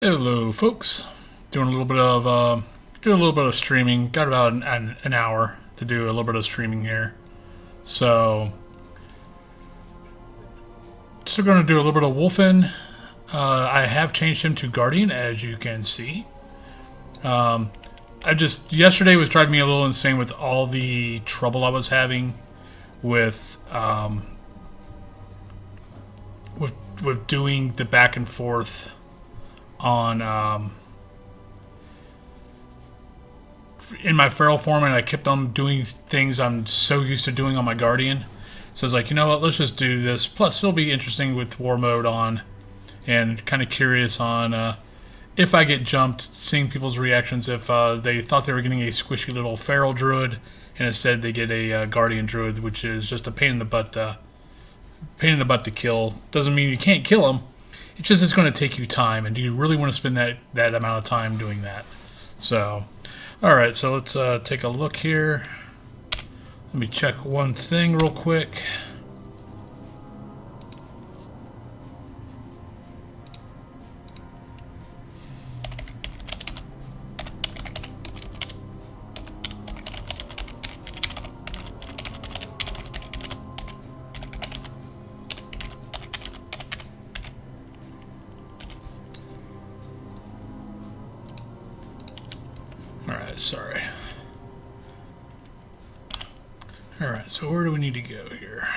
Hello, folks. Doing a little bit of streaming. Got about an hour to do a little bit of streaming here. So, still going to do a little bit of Wolfinn. I have changed him to Guardian, as you can see. Yesterday was driving me a little insane with all the trouble I was having with with doing the back and forth on in my feral form, and I kept on doing things I'm so used to doing on my Guardian. So I was like, you know what, let's just do this. Plus, it'll be interesting with war mode on, and kind of curious on if I get jumped, seeing people's reactions if they thought they were getting a squishy little feral druid, and instead they get a Guardian druid, which is just a pain in the butt to kill. Doesn't mean you can't kill them. It's just it's going to take you time, and do you really want to spend that amount of time doing that? So, all right, so let's take a look here. Let me check one thing real quick. Sorry. Alright, so where do we need to go here?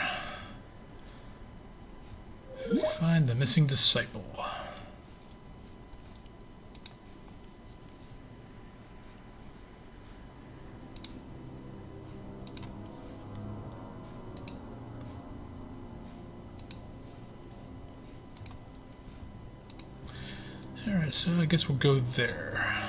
Find the missing disciple. Alright, so I guess we'll go there.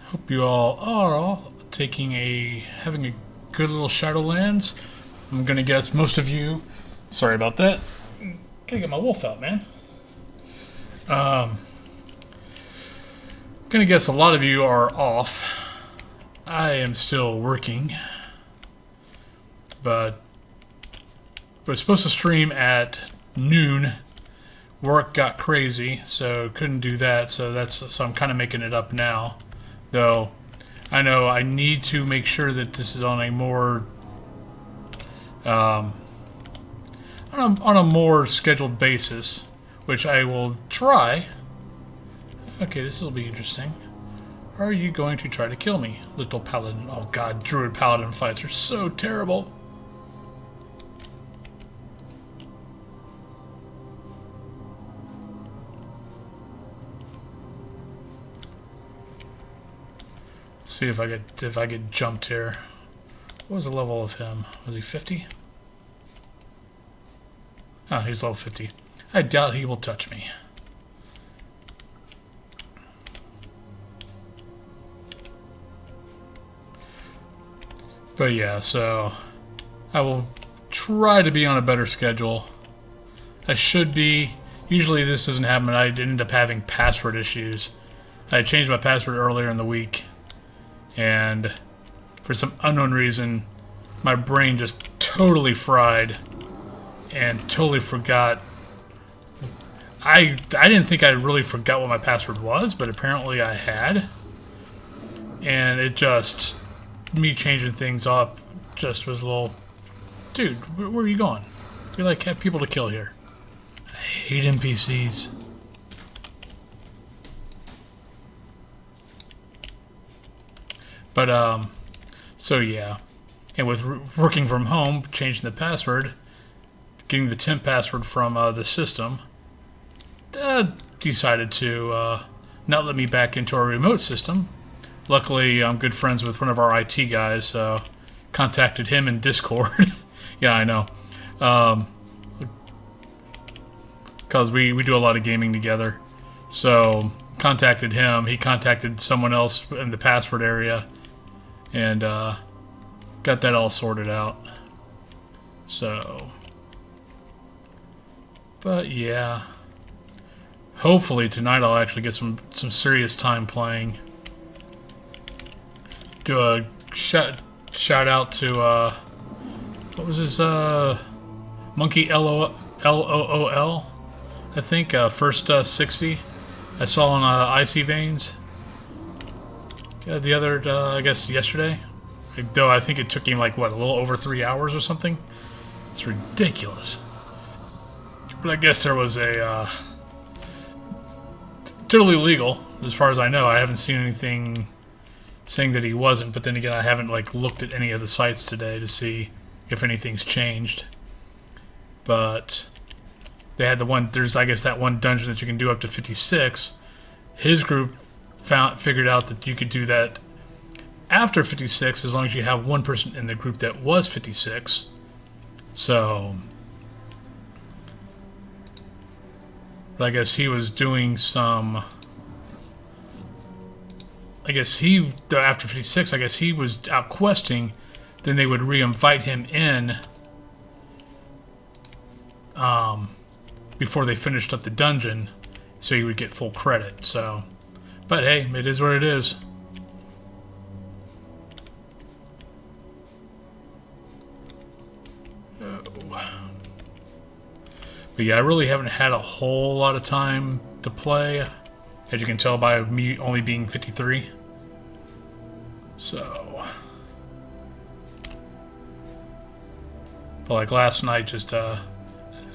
Hope you all are having a good little Shadowlands. I'm gonna guess most of you. Sorry about that. Gotta get my wolf out, man. Gonna guess a lot of you are off. I am still working, but was supposed to stream at noon. Work got crazy, so couldn't do that. So I'm kind of making it up now. Though I know I need to make sure that this is on a more on a more scheduled basis, which I will try. Okay, this will be interesting. Are you going to try to kill me, little paladin? Oh god, druid paladin fights are so terrible. See if I get jumped here. What was the level of him? Was he 50? Oh, he's level 50. I doubt he will touch me. But yeah, so I will try to be on a better schedule. I should be. Usually this doesn't happen. I end up having password issues. I changed my password earlier in the week, and for some unknown reason, my brain just totally fried and totally forgot. I didn't think I really forgot what my password was, but apparently I had. And it just, me changing things up just was a little, dude, where are you going? We like have people to kill here. I hate NPCs. But, so yeah. And with working from home, changing the password, getting the temp password from the system, decided to not let me back into our remote system. Luckily, I'm good friends with one of our IT guys, so contacted him in Discord. Yeah, I know. Because we do a lot of gaming together. So, contacted him. He contacted someone else in the password area. And got that all sorted out. So, but yeah, hopefully tonight I'll actually get some serious time playing. Do a shout out to what was his, Monkey LOOL, I think, first 60 I saw on Icy Veins the other, I guess, yesterday. Though I think it took him, like, what, a little over 3 hours or something? It's ridiculous. But I guess there was a, totally legal, as far as I know. I haven't seen anything saying that he wasn't, but then again, I haven't, like, looked at any of the sites today to see if anything's changed. But they had there's, I guess, that one dungeon that you can do up to 56. His group figured out that you could do that after 56 as long as you have one person in the group that was 56. So, but I guess he was doing some, I guess after 56, I guess he was out questing, then they would re-invite him in before they finished up the dungeon, so he would get full credit. So, but hey, it is what it is. But yeah, I really haven't had a whole lot of time to play, as you can tell by me only being 53. So, but like last night, just I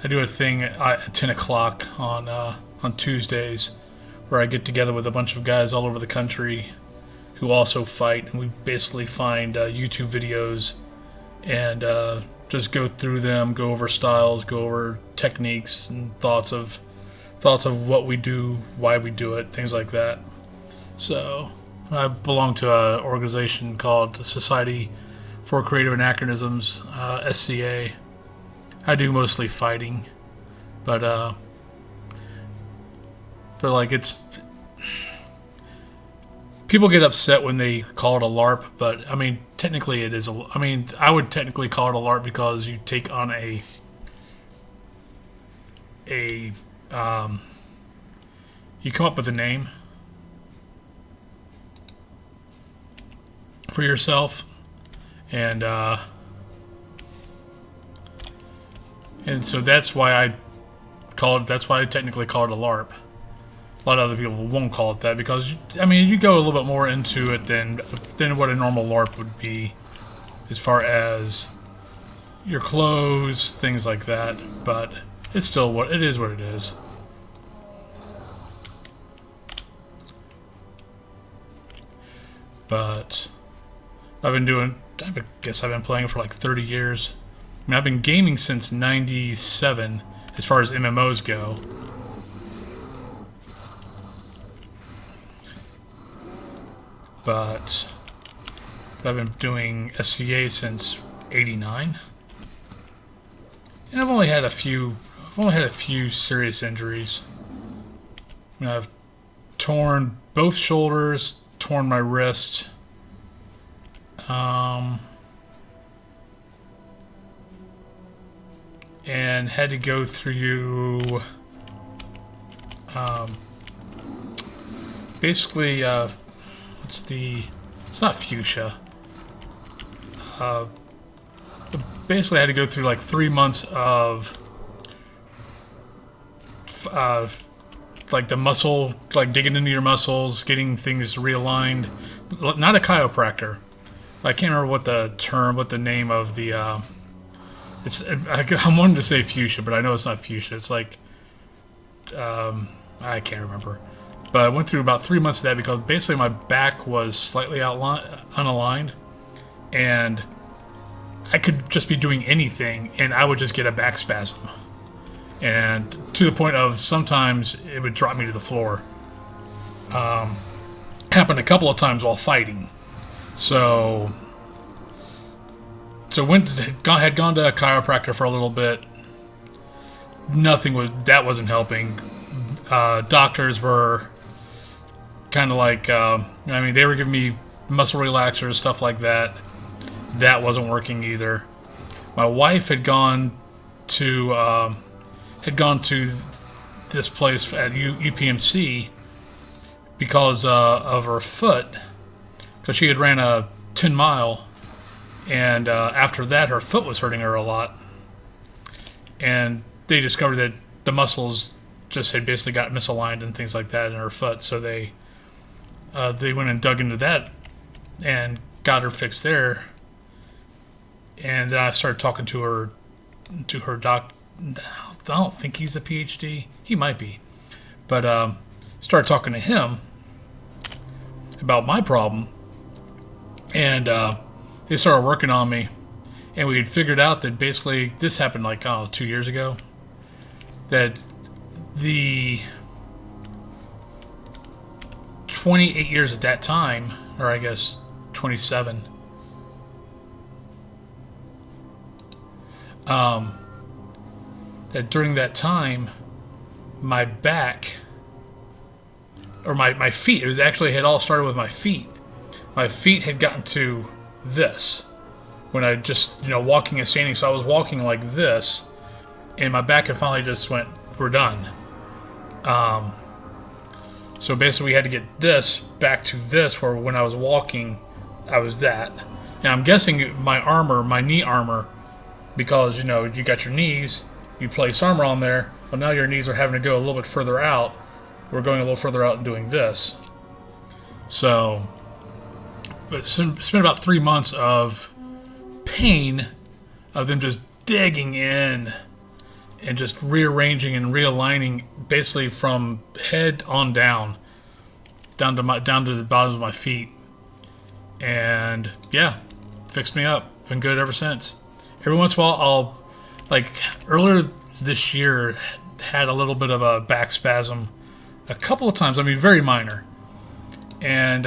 do a thing at 10 o'clock on Tuesdays, where I get together with a bunch of guys all over the country who also fight, and we basically find YouTube videos and just go through them, go over styles, go over techniques and thoughts of what we do, why we do it, things like that. So I belong to an organization called Society for Creative Anachronisms, SCA. I do mostly fighting, but like, it's, people get upset when they call it a LARP, but I mean, technically it is I would technically call it a LARP because you take on you come up with a name for yourself, and so that's why I technically call it a LARP. A lot of other people won't call it that because, I mean, you go a little bit more into it than what a normal LARP would be, as far as your clothes, things like that. But it's still what it is. What it is. But I guess I've been playing for like 30 years. I mean, I've been gaming since '97, as far as MMOs go. But I've been doing SCA since '89, and I've only had a few serious injuries. I mean, I've torn both shoulders, torn my wrist, and had to go through basically it's not fuchsia. Basically, I had to go through like 3 months of like the muscle, like digging into your muscles, getting things realigned. Not a chiropractor. I can't remember what the name of the. I wanted to say fuchsia, but I know it's not fuchsia. It's like, I can't remember. But I went through about 3 months of that because basically my back was slightly unaligned, and I could just be doing anything, and I would just get a back spasm. And to the point of sometimes it would drop me to the floor. Happened a couple of times while fighting. So had gone to a chiropractor for a little bit. That wasn't helping. Doctors were kind of like, they were giving me muscle relaxers, stuff like that. That wasn't working either. My wife had gone to this place at UPMC because of her foot, because she had ran a 10 mile, And after that, her foot was hurting her a lot. And they discovered that the muscles just had basically got misaligned and things like that in her foot. So they went and dug into that and got her fixed there. And then I started talking to her doc. I don't think he's a PhD. He might be. But started talking to him about my problem. And they started working on me. And we had figured out that basically this happened like, 2 years ago. That the 28 years at that time, or I guess 27, that during that time, my back, or my feet, had all started with my feet. My feet had gotten to this when I just, walking and standing. So I was walking like this, and my back had finally just went, we're done. So basically we had to get this back to this, where when I was walking, I was that. And I'm guessing my knee armor, because, you got your knees, you place armor on there, well, now your knees are having to go a little bit further out. We're going a little further out and doing this. So, but it's been about 3 months of pain, of them just digging in and just rearranging and realigning, basically from head on down to the bottoms of my feet. And yeah, fixed me up. Been good ever since. Every once in a while, earlier this year, had a little bit of a back spasm a couple of times. I mean, very minor. And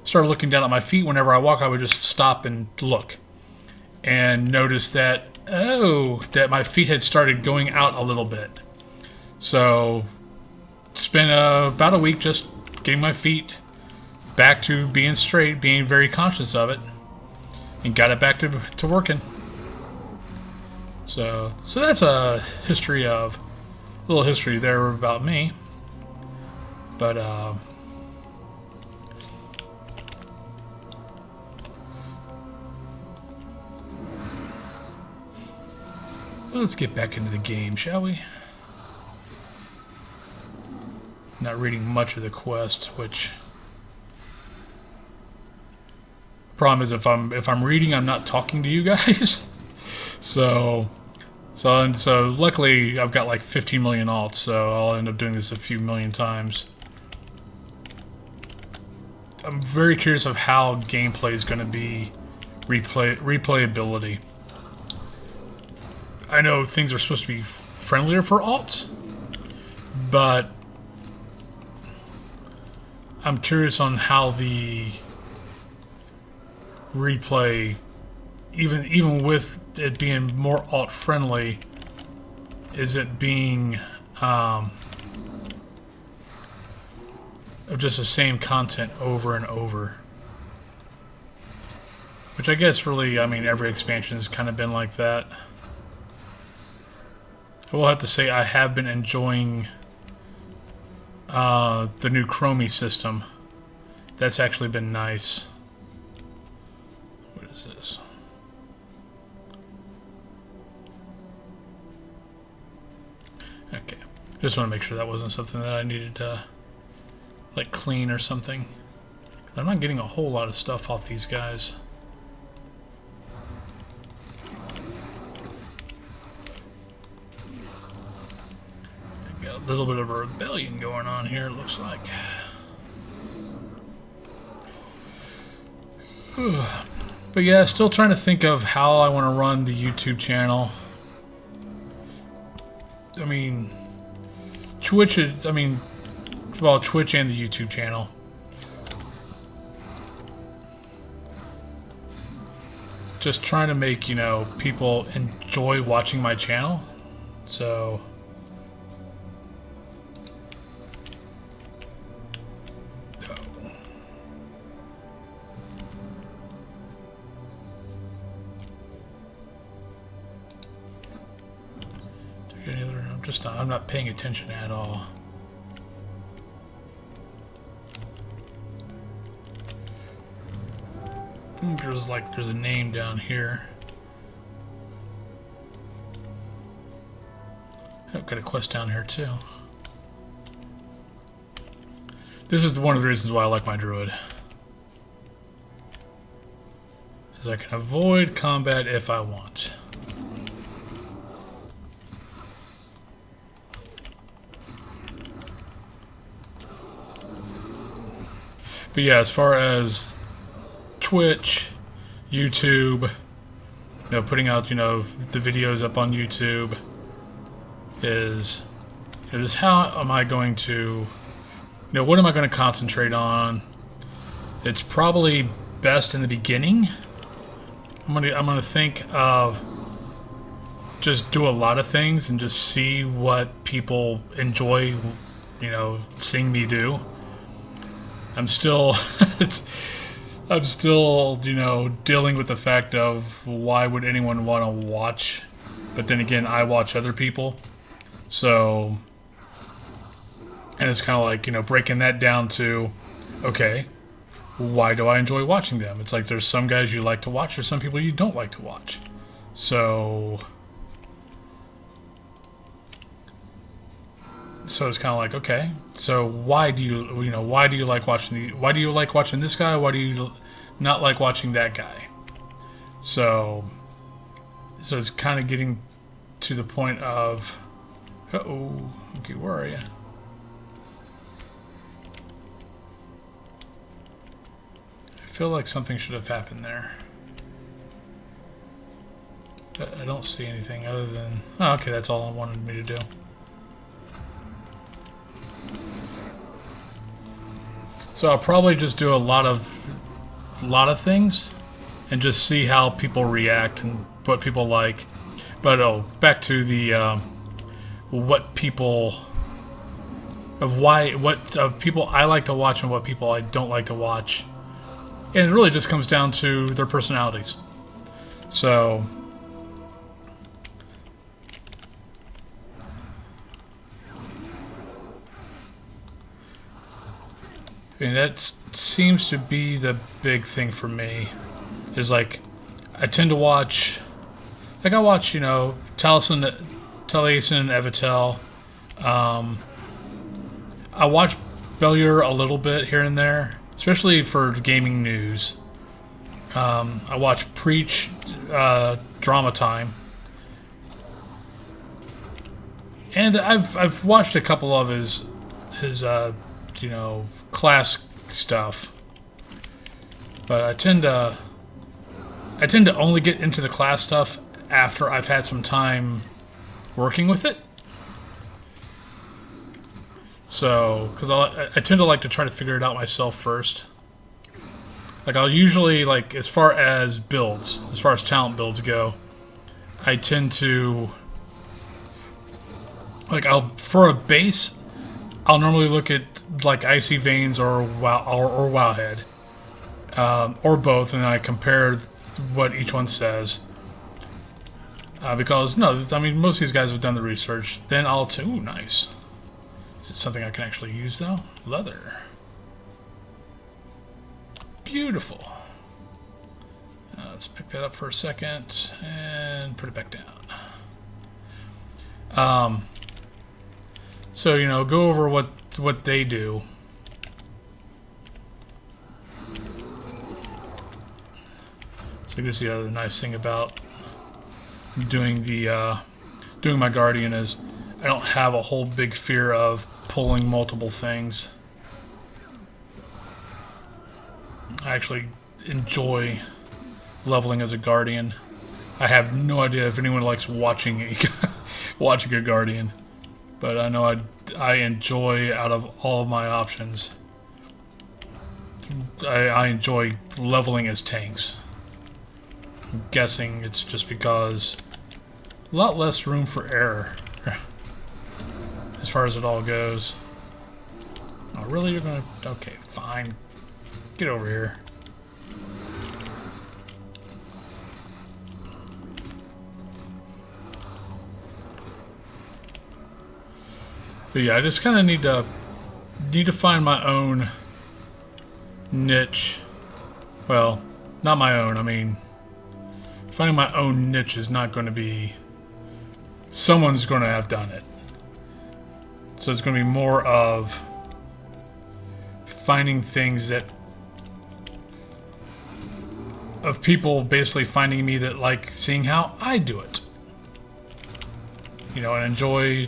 started looking down at my feet. Whenever I walk, I would just stop and look. And notice that, that my feet had started going out a little bit. So, spent about a week just getting my feet back to being straight, being very conscious of it, and got it back to working. So that's a little history there about me. But let's get back into the game, shall we? Not reading much of the quest, which problem is if I'm reading, I'm not talking to you guys. So luckily I've got like 15 million alts, so I'll end up doing this a few million times. I'm very curious of how gameplay is going to be replayability. I know things are supposed to be friendlier for alts, but I'm curious on how the replay, even with it being more alt friendly, is it being of just the same content over and over? Which I guess really, every expansion has kind of been like that. I will have to say I have been enjoying the new Chromie system. That's actually been nice. What is this? Okay. Just want to make sure that wasn't something that I needed to clean or something. I'm not getting a whole lot of stuff off these guys. Got a little bit of a rebellion going on here, it looks like. But yeah, still trying to think of how I want to run the YouTube channel. Twitch and the YouTube channel. Just trying to make, people enjoy watching my channel. So I'm not paying attention at all. There's a name down here. I've got a quest down here too. This is one of the reasons why I like my Druid. Is I can avoid combat if I want. But yeah, as far as Twitch, YouTube, putting out, the videos up on YouTube is how am I going to, what am I going to concentrate on? It's probably best in the beginning. I'm gonna think of just do a lot of things and just see what people enjoy, seeing me do. I'm still, I'm still, dealing with the fact of why would anyone want to watch? But then again, I watch other people, so, and it's kind of like, breaking that down to, okay, why do I enjoy watching them? It's like there's some guys you like to watch, there's some people you don't like to watch. So it's kind of like, okay, so why do you like watching this guy? Why do you not like watching that guy? So it's kind of getting to the point of, okay, where are you? I feel like something should have happened there. But I don't see anything other than, oh, okay, that's all it wanted me to do. So I'll probably just do a lot of things and just see how people react and what people like. But back to the what people I like to watch and what people I don't like to watch. And it really just comes down to their personalities. So I mean, that seems to be the big thing for me. Is like, I tend to watch, I watch, Taliesin and Evitel. I watch Belier a little bit here and there, especially for gaming news. I watch Preach, Drama Time. And I've watched a couple of his class stuff, but I tend to only get into the class stuff after I've had some time working with it. So, because I tend to like to try to figure it out myself first. Like, I'll usually, like, as far as talent builds go, I tend to, like, for a base, I'll normally look at like Icy Veins or Wowhead, or both, and then I compare what each one says. Because most of these guys have done the research. Then I'll ooh, nice. Is it something I can actually use though? Leather. Beautiful. Let's pick that up for a second and put it back down. So go over what they do. So I guess the other nice thing about doing my Guardian is I don't have a whole big fear of pulling multiple things. I actually enjoy leveling as a Guardian. I have no idea if anyone likes watching a Guardian, but I know I enjoy, out of all of my options, I enjoy leveling as tanks. I'm guessing it's just because a lot less room for error as far as it all goes. Oh, really? You're gonna... Okay, fine. Get over here. But yeah, I just kind of need to find my own niche. Well, Not my own. I mean, finding my own niche is not going to be... Someone's going to have done it. So it's going to be more of finding things that... Of people basically finding me that like seeing how I do it. You know, and enjoy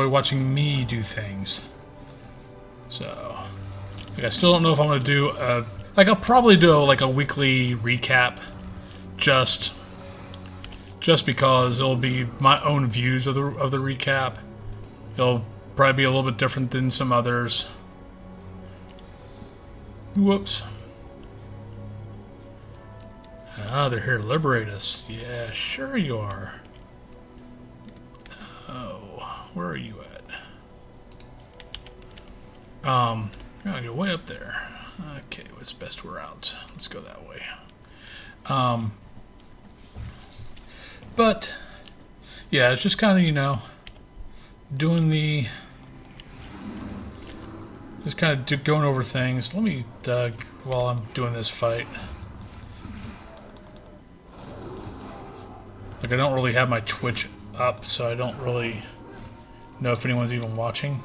watching me do things. So, like, I still don't know if I'm going to do a... Like, I'll probably do like a weekly recap, just because it'll be my own views of the recap. It'll probably be a little bit different than some others. Whoops. Ah, they're here to liberate us. Yeah, sure you are. Oh, where are you at? Gotta go way up there. Okay, what's best? We're out. Let's go that way. But yeah, it's just kind of, you know, doing the, just kind of going over things. Let me, while I'm doing this fight. Like, I don't really have my Twitch up, so I don't really know if anyone's even watching.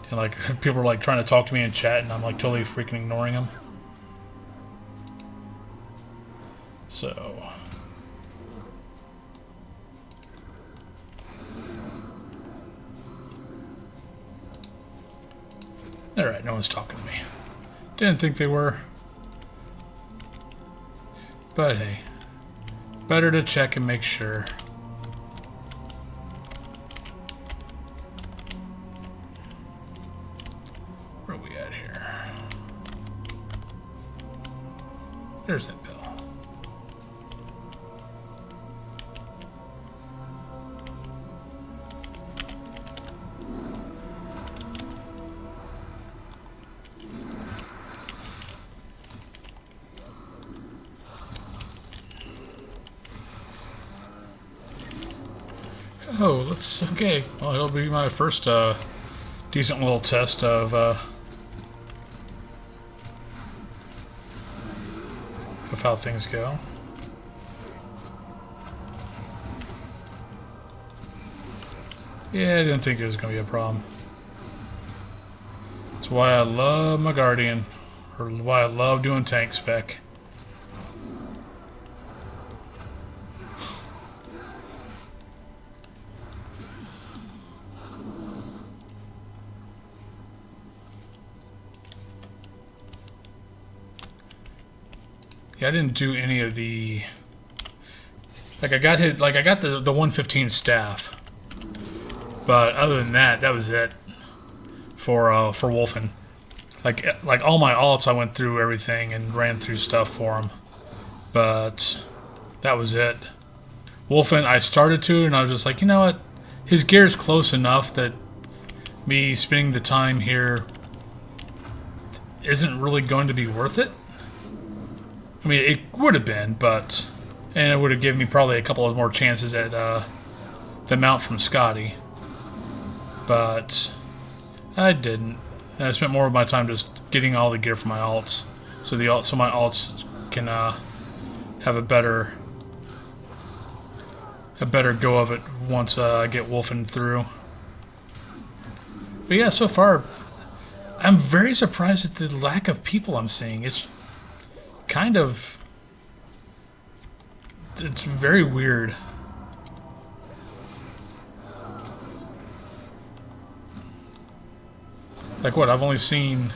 And like, people are like trying to talk to me in chat, and I'm like totally freaking ignoring them. So. Alright, no one's talking to me. Didn't think they were. But hey, better to check and make sure. Where are we at here? There's that bill. Oh, let's, okay. Well, it'll be my first decent little test of how things go. Yeah, I didn't think it was going to be a problem. That's why I love my Guardian, or why I love doing tank spec. Yeah, I didn't do any of the... Like, I got hit... Like, I got the 115 staff. But other than that, that was it. For Wolfinn. Like, all my alts, I went through everything and ran through stuff for him. But that was it. Wolfinn, I started to, and I was just like, you know what? His gear's close enough that me spending the time here isn't really going to be worth it. I mean, it would have been, but... And it would have given me probably a couple of more chances at the mount from Scotty. But I didn't. And I spent more of my time just getting all the gear for my alts. So my alts can have a better go of it once I get Wolfinn through. But yeah, so far, I'm very surprised at the lack of people I'm seeing. It's kind of... It's very weird. Like what, I've only seen...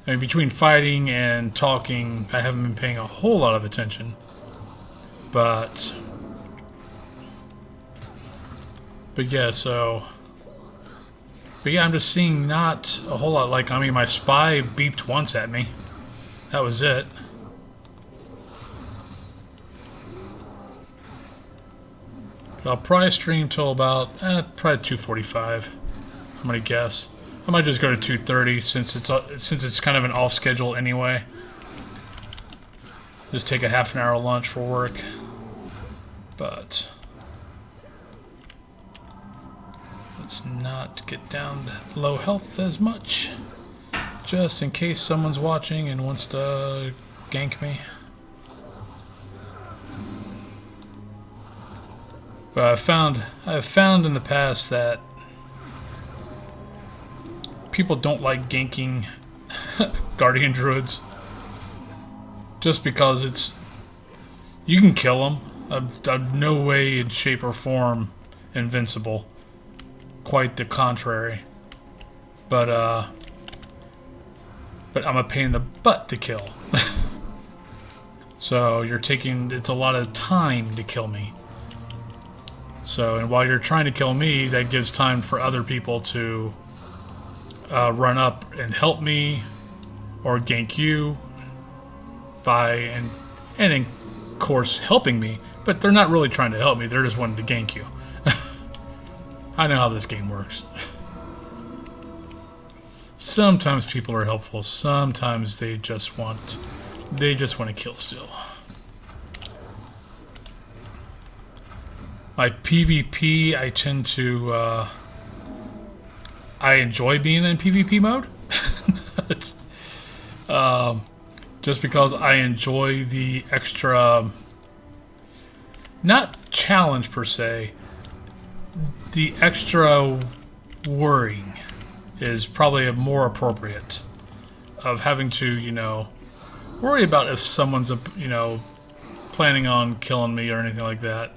I mean, between fighting and talking, I haven't been paying a whole lot of attention. But yeah, so... But yeah, I'm just seeing not a whole lot. Like, I mean, my spy beeped once at me. That was it. But I'll probably stream till about probably 2:45. I'm gonna guess. I might just go to 2:30 since it's kind of an off schedule anyway. Just take a half an hour lunch for work. But let's not get down to low health as much. Just in case someone's watching and wants to gank me. But I've found in the past that people don't like ganking Guardian Druids. Just because you can kill them. I'm no way in shape or form invincible. Quite the contrary. But I'm a pain in the butt to kill. So it's a lot of time to kill me. So, and while you're trying to kill me, that gives time for other people to run up and help me or gank you and in course helping me, but they're not really trying to help me, they're just wanting to gank you. I know how this game works. Sometimes people are helpful, sometimes they just want to kill still. My PvP, I tend to I enjoy being in PvP mode. It's just because I enjoy the extra, not challenge per se, the extra worrying is probably more appropriate, of having to, worry about if someone's, planning on killing me or anything like that.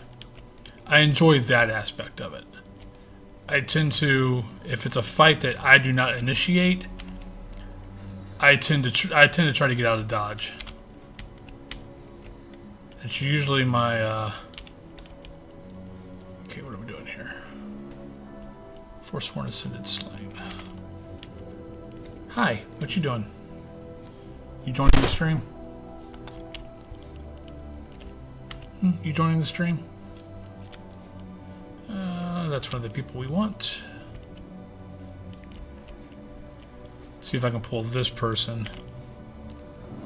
I enjoy that aspect of it. I tend to, if it's a fight that I do not initiate, I tend to try to get out of dodge. It's usually my, okay, what are we doing here? Forsworn Ascended Slain. Hi, what you doing? You joining the stream? You joining the stream? That's one of the people we want. See if I can pull this person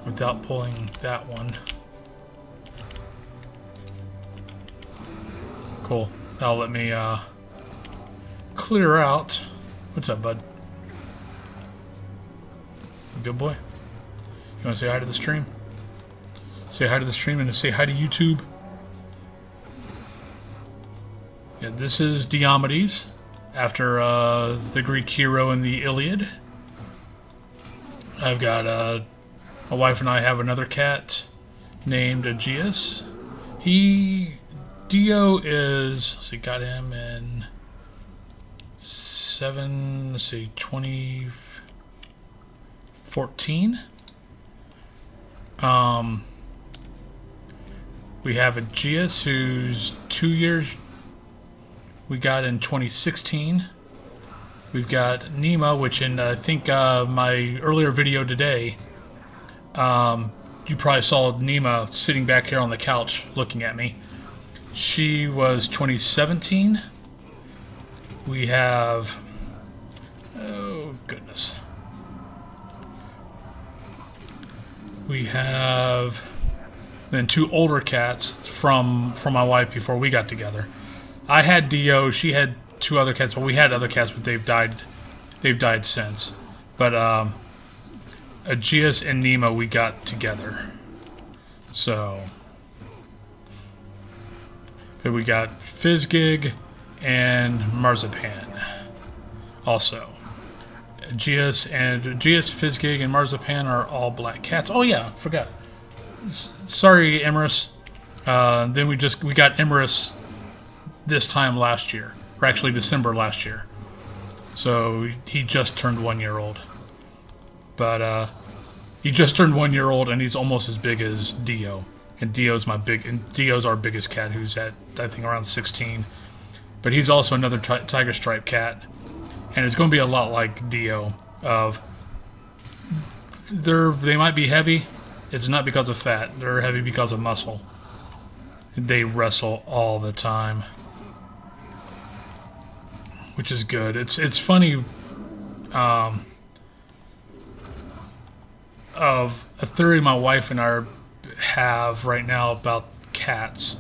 without pulling that one. Cool. That'll let me clear out. What's up, bud? Good boy. You want to say hi to the stream? Say hi to the stream and say hi to YouTube. Yeah, this is Diomedes, after the Greek hero in the Iliad. I've got my wife and I have another cat named Aegeus. Dio is, let's see, got him in 2014. We have Aegeus, who's 2 years. We got in 2016. We've got Nima, which in I think my earlier video today, you probably saw Nima sitting back here on the couch looking at me. She was 2017. We have, oh goodness, we have then 2 older cats from my wife before we got together. I had Dio, she had 2 other cats. Well, we had other cats, but they've died since. But Aegeus and Nima we got together. So, but we got Fizzgig and Marzipan also. Aegeus, Fizzgig, and Marzipan are all black cats. Oh yeah, forgot. Sorry, Emerus. Then we got Emerus this time last year, or actually December last year. So he just turned 1 year old. But he just turned 1 year old, and he's almost as big as Dio. And Dio's our biggest cat, who's at I think around 16. But he's also another tiger stripe cat, and it's going to be a lot like Dio. They might be heavy. It's not because of fat. They're heavy because of muscle. They wrestle all the time, which is good. It's funny. Of a theory my wife and I have right now about cats,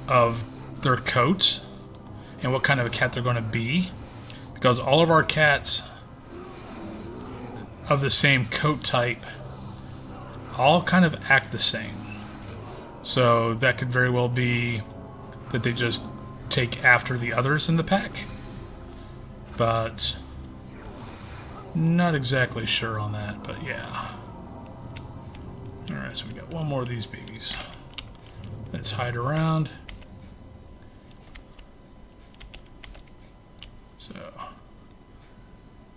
of their coats and what kind of a cat they're going to be, because all of our cats of the same coat type all kind of act the same. So that could very well be that they just take after the others in the pack. But not exactly sure on that, but yeah. Alright, so we got one more of these babies. Let's hide around. So,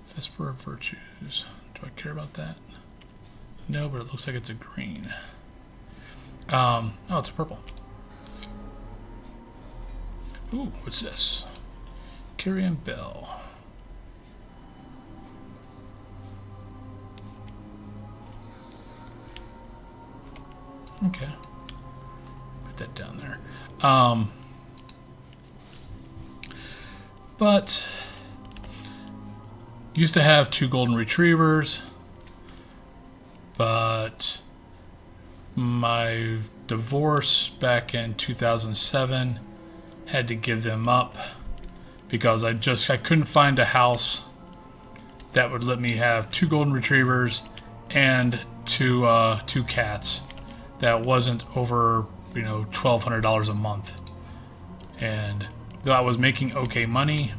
Vesper of Virtues. Do I care about that? No, but it looks like it's a green. Oh, it's a purple. Ooh, what's this? Kyrian Bell. Okay. Put that down there. But used to have 2 golden retrievers, but my divorce back in 2007 had to give them up because I couldn't find a house that would let me have 2 golden retrievers and two cats that wasn't over $1,200 a month. And though I was making okay money,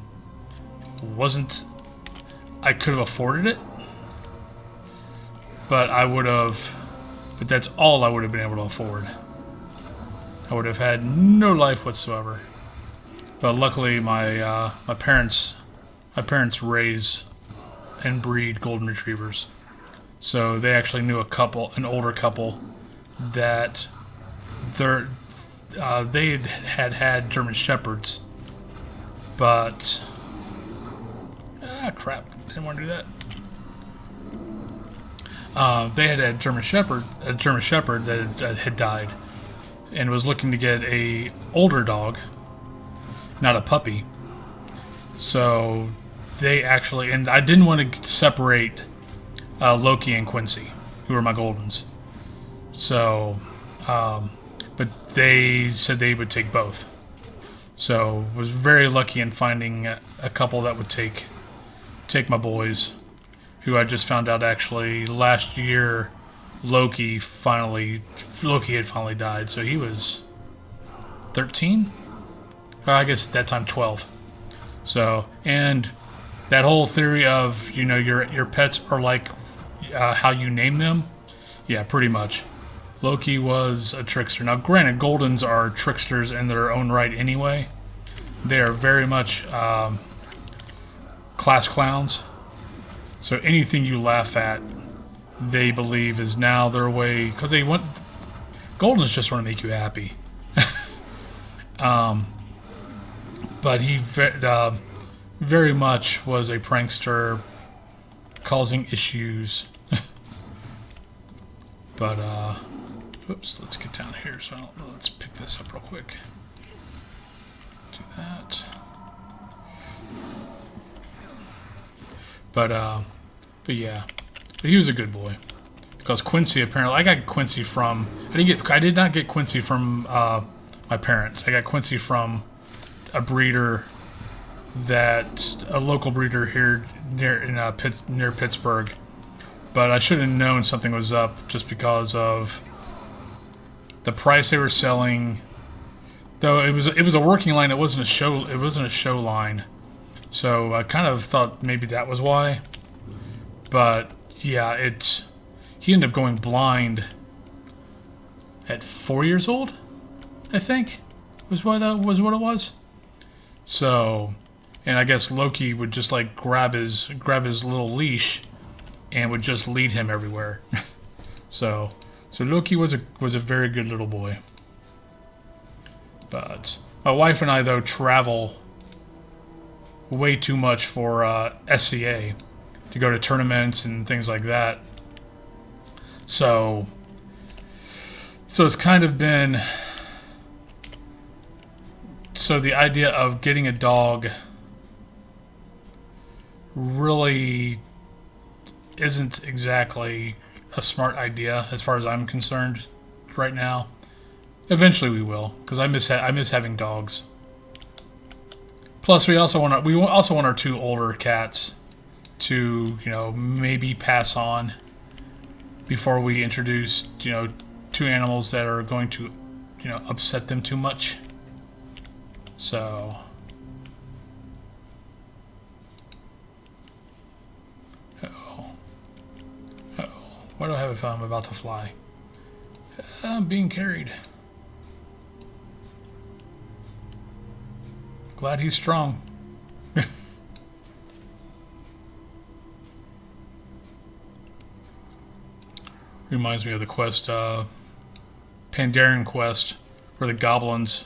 I could have afforded it, but that's all I would have been able to afford. I would have had no life whatsoever. But luckily my parents raise and breed golden retrievers. So they actually knew an older couple that they had German Shepherds, but crap, didn't want to do that. They had a German Shepherd that had died, and was looking to get a older dog, not a puppy. So they actually, and I didn't want to separate Loki and Quincy, who were my Goldens. So, but they said they would take both. So was very lucky in finding a couple that would take my boys, who I just found out actually last year Loki had finally died. So he was 13? Well, I guess at that time 12. So, and that whole theory of, your pets are like how you name them. Yeah, pretty much. Loki was a trickster. Now, granted, Goldens are tricksters in their own right anyway. They are very much class clowns. So anything you laugh at, they believe is now their way, because Goldens just want to make you happy. But he very much was a prankster, causing issues. But oops, let's get down here. So let's pick this up real quick. Do that. But yeah, but he was a good boy, because Quincy apparently, I got Quincy from, I did not get Quincy from my parents. I got Quincy from a local breeder here near Pittsburgh. But I should have known something was up just because of the price they were selling. Though it was a working line, it wasn't a show line. So I kind of thought maybe that was why. But yeah, he ended up going blind at 4 years old, I think, was what it was. So, and I guess Loki would just like grab his little leash and would just lead him everywhere. so Loki was a very good little boy. But my wife and I, though, travel way too much for SCA to go to tournaments and things like that. So it's kind of been, so the idea of getting a dog really isn't exactly a smart idea as far as I'm concerned right now. Eventually we will, because I miss having dogs. Plus, we also want our 2 older cats to, maybe pass on before we introduce, two animals that are going to, upset them too much. So, why do I have a feeling I'm about to fly? I'm being carried. Glad he's strong. Reminds me of the quest, Pandaren quest, where the goblins,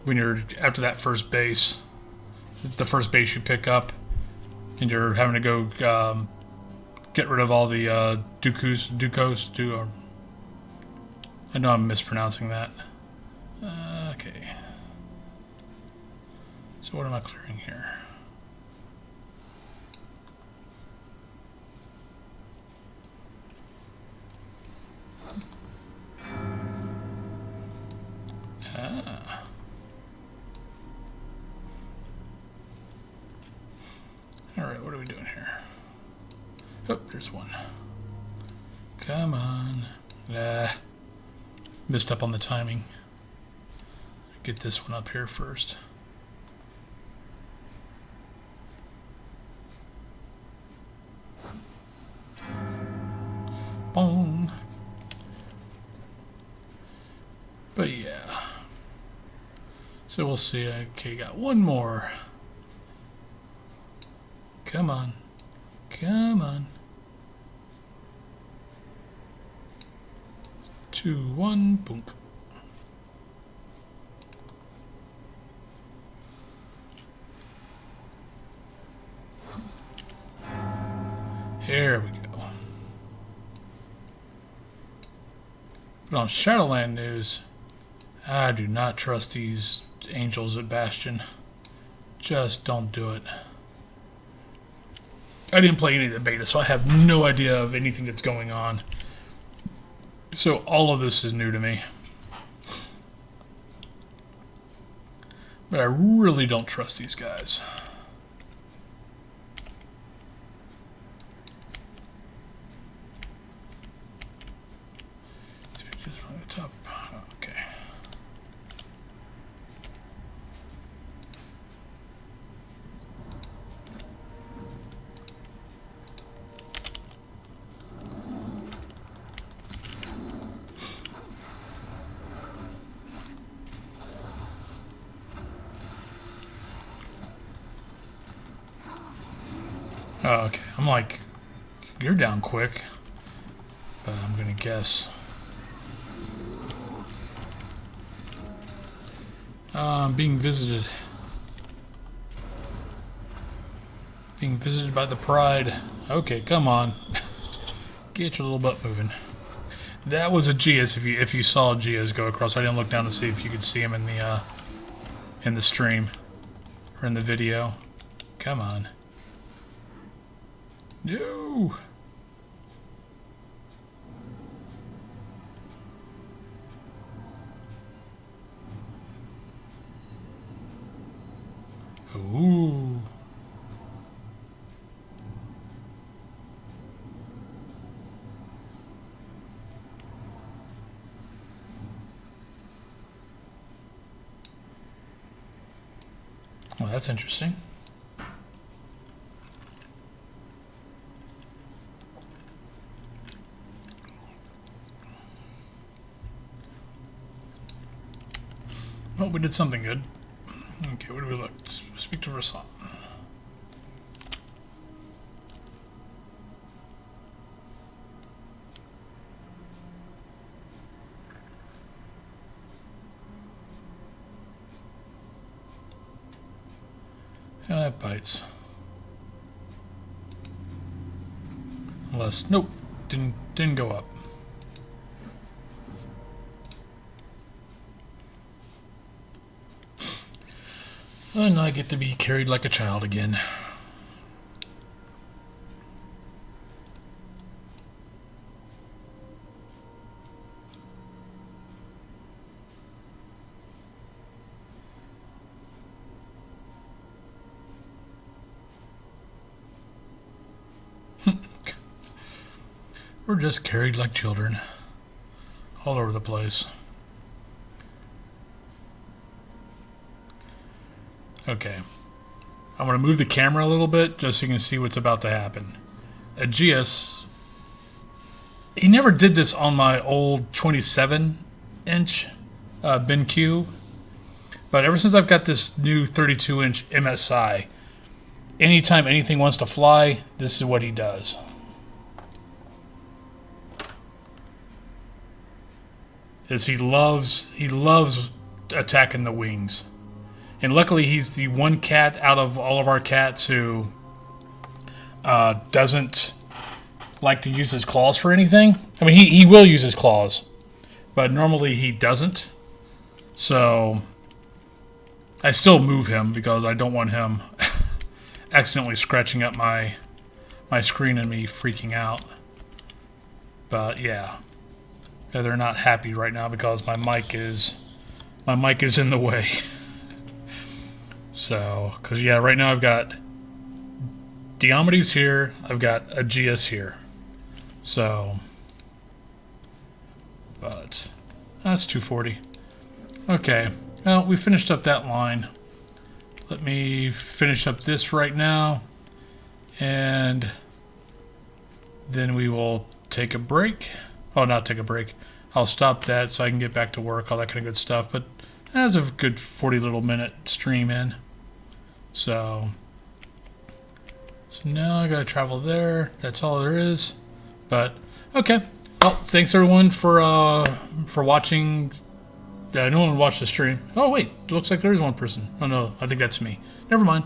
when you're after that first base, the first base you pick up, and you're having to go get rid of all the Dukos. I know I'm mispronouncing that. Okay. So what am I clearing here? Alright, what are we doing here? Oh, there's one. Come on. Missed up on the timing. Get this one up here first. Boom. But yeah. So we'll see. Okay, got one more. Come on. Come on. 2, 1, boom. Here we go. But on Shadowland news, I do not trust these angels at Bastion. Just don't do it. I didn't play any of the beta, so I have no idea of anything that's going on. So all of this is new to me. But I really don't trust these guys. Top. Okay. Oh, okay. I'm like, you're down quick. But I'm gonna guess. Being visited. Being visited by the Pride. Okay, come on. Get your little butt moving. That was a Gias. If you saw Gias go across, I didn't look down to see if you could see him in the stream or in the video. Come on. No. Ooh. Well, that's interesting. Well, we did something good. Okay, where do we look? Speak to Rassan. Yeah, that bites. Unless, nope, didn't go up. And I get to be carried like a child again. We're just carried like children. All over the place. Okay. I'm going to move the camera a little bit just so you can see what's about to happen. Aegeus, he never did this on my old 27-inch BenQ, but ever since I've got this new 32-inch MSI, anytime anything wants to fly, this is what he does. He loves attacking the wings. And luckily he's the one cat out of all of our cats who doesn't like to use his claws for anything. I mean, he will use his claws, but normally he doesn't. So I still move him because I don't want him accidentally scratching up my screen and me freaking out. But yeah, they're not happy right now because my mic is in the way. So, because yeah, right now I've got Diomedes here, I've got Aegeus here. So, but that's 240. Okay, well, we finished up that line. Let me finish up this right now, and then we will take a break. Oh, not take a break. I'll stop that so I can get back to work, all that kind of good stuff. But that's a good 40 little minute stream in. So now I gotta travel there. That's all there is. But okay. Well, thanks everyone for watching. No one watched the stream. Oh wait, it looks like there is one person. Oh no, I think that's me. Never mind.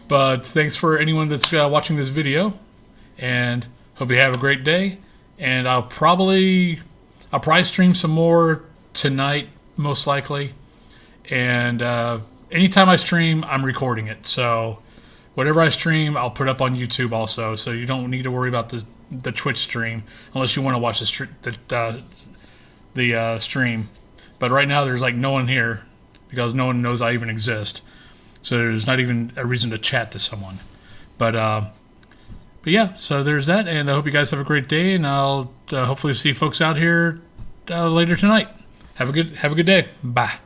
But thanks for anyone that's watching this video, and hope you have a great day. And I'll probably stream some more tonight, most likely. And anytime I stream, I'm recording it. So whatever I stream, I'll put up on YouTube also. So you don't need to worry about the Twitch stream unless you want to watch the stream. But right now, there's like no one here because no one knows I even exist. So there's not even a reason to chat to someone. But yeah, so there's that, and I hope you guys have a great day, and I'll hopefully see folks out here later tonight. Have a good day. Bye.